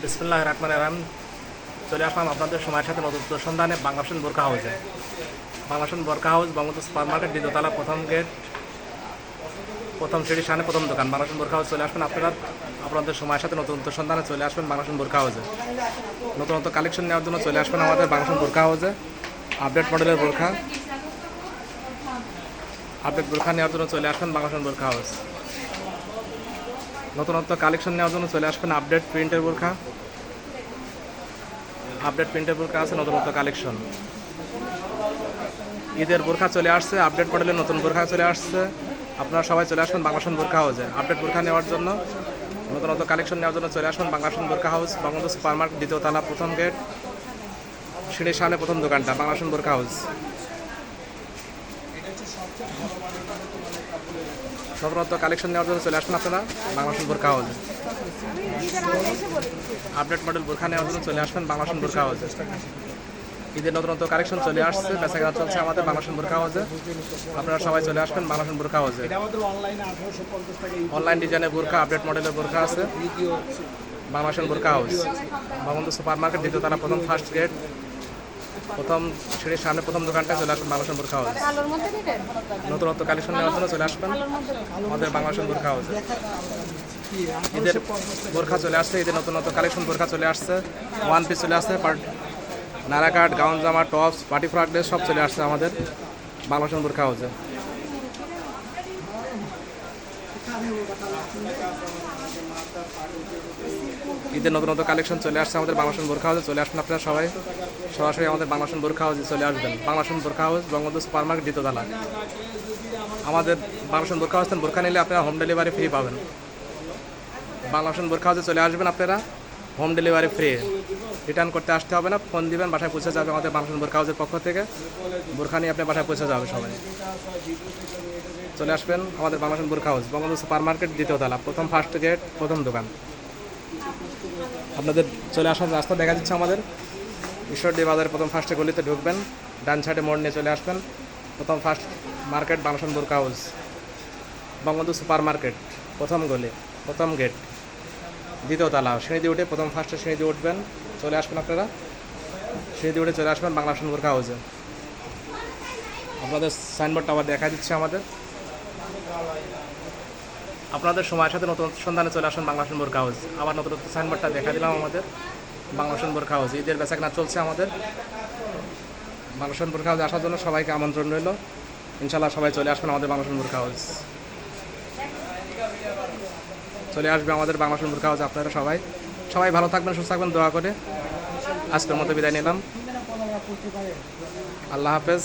বিসমিল্লাহির রহমানির রহিম। চলে আসলাম আপনাদের সময়ের সাথে নতুন সন্ধানে বাংলাদেশ বোরকা হাউসে। বাংলাদেশ বোরকা হাউস বঙ্গবন্ধু সুপার মার্কেট, দ্বিতীয়তলা, প্রথম গেট, প্রথম সিঁড়ির সামনে প্রথম দোকান। বাংলাদেশ বোরকা হাউস চলে আসবেন আপনারা আপনাদের সময়ের সাথে নতুন সন্ধানে চলে আসবেন বাংলাদেশ বোরকা হাউসে। নতুন কালেকশন নেওয়ার জন্য চলে আসবেন আমাদের বাংলাদেশ বোরকা হাউসে। আপডেট মডেলের বোরকা নেওয়ার জন্য চলে আসবেন বাংলাদেশ বোরকা হাউস। নতুনত্ব কালেকশন নেওয়ার জন্য চলে আসবেন আপডেট প্রিন্টের বোরকা আছে নতুনত্ব কালেকশন। ঈদের বোরখা চলে আসছে, আপডেট মডেলের নতুন বোরখা চলে আসছে। আপনারা সবাই চলে আসবেন বাংলাদেশ বোরকা হাউসে। আপডেট বোরখা নেওয়ার জন্য, নতুনত্ব কালেকশন নেওয়ার জন্য চলে আসবেন বাংলাদেশ বোরকা হাউস, বঙ্গবন্ধু সুপার মার্কেট, দ্বিতীয়তলা, প্রথম গেট, সিঁড়ির সামনে প্রথম দোকানটা, বাংলাদেশ বোরকা হাউস। নতুনত্ব কালেকশন নেওয়ার জন্য চলে আসবেন আপনারা বাংলাদেশ বোরকা হাউসে। আপডেট মডেল বোরখা নেওয়ার জন্য চলে আসবেন বাংলাদেশ বোরকা হাউসে। ঈদের নতুনত্ব কালেকশন চলে আসছে, বেচাকেনা চলছে আমাদের বাংলাদেশ বোরকা হাউসে। আপনারা সবাই চলে আসবেন বাংলাদেশ বোরকা হাউসে। অনলাইন ডিজাইনের বোরখা, আপডেট মডেলের বোরখা আছে বাংলাদেশ বোরকা হাউস, বঙ্গবন্ধু সুপার মার্কেট, দ্বিতীয়তলা, প্রথম ফার্স্ট গেট, প্রথম সিঁড়ির সামনে প্রথম দোকানটা চলে আসবেন বাংলাদেশ বোরকা হাউস। নতুনত্ব কালেকশন নেওয়ার জন্য চলে আসবেন আমাদের বাংলাদেশ বোরকা হাউসে। ঈদের বোরখা চলে আসছে, ঈদের নতুনত্ব কালেকশন বোরখা চলে আসছে, ওয়ান পিস চলে আসছে, নারাকাট, গাউন জামা, টপস, পার্টি ফ্রক ড্রেস সব চলে আসছে আমাদের বাংলাদেশ বোরকা হাউসে। ঈদের নতুনত্ব কালেকশন চলে আসছে আমাদের বাংলাদেশ বোরকা হাউসে। চলে আসবেন আপনারা সবাই সরাসরি আমাদের বাংলাদেশ বোরকা হাউসে চলে আসবেন। বাংলাদেশ বোরকা হাউস, বঙ্গবন্ধু সুপার মার্কেট, দ্বিতীয়তলা। আমাদের বাংলাদেশ বোরকা হাউস বোরকা নিলে আপনারা হোম ডেলিভারি ফ্রি পাবেন। বাংলাদেশ বোরকা হাউসে চলে আসবেন আপনারা, হোম ডেলিভারি ফ্রি, রিটার্ন করতে আসতে হবে না, ফোন দিবেন, বাসায় পৌঁছে যাবে আমাদের বাংলাদেশ বোরকা হাউসের পক্ষ থেকে। বোরখা নিয়ে আপনার বাসায় পৌঁছে যাবে সবাই। চলে আসবেন আমাদের বাংলাদেশ বোরকা হাউস, বঙ্গবন্ধু সুপার মার্কেট, দ্বিতীয়তলা, প্রথম ফার্স্ট গেট, প্রথম দোকান। আপনাদের চলে আসার রাস্তা দেখা যাচ্ছে আমাদের ঈশ্বরদী বাজারের প্রথম ফার্স্টে গলিতে ঢুকবেন, ডান সাইডে মোড় নিয়ে চলে আসবেন প্রথম ফার্স্ট মার্কেট, বাংলাদেশ বোরকা হাউস, বঙ্গবন্ধু সুপার মার্কেট, প্রথম গলি, প্রথম গেট, দ্বিতীয়তলা। সিঁড়ি দিয়ে উঠে প্রথম ফার্স্টে সিঁড়ি দিয়ে উঠবেন, চলে আসবেন আপনারা সিঁড়ি দিয়ে উঠে চলে আসবেন বাংলাদেশ বোরকা হাউসে। আপনাদের সাইনবোর্ডটা আবার দেখা দিচ্ছে আমাদের। আপনাদের সময়ের সাথে নতুন সন্ধানে চলে আসেন বাংলাদেশ বোরকা হাউস। আবার নতুন সাইনবোর্ডটা দেখা দিলাম আমাদের বাংলাদেশ বোরকা হাউস। ঈদের বেচাকেনা চলছে আমাদের বাংলাদেশ বোরকা হাউসে। আসার জন্য সবাইকে আমন্ত্রণ রইল, ইনশাল্লাহ সবাই চলে আসবেন আমাদের বাংলাদেশ বোরকা হাউস। চলে আসবে আমাদের বাংলাদেশ বোরকা হাউসে আপনারা সবাই ভালো থাকবেন, সুস্থ থাকবেন, দোয়া করে আজকের মতো বিদায় নিলাম। আল্লাহ হাফেজ।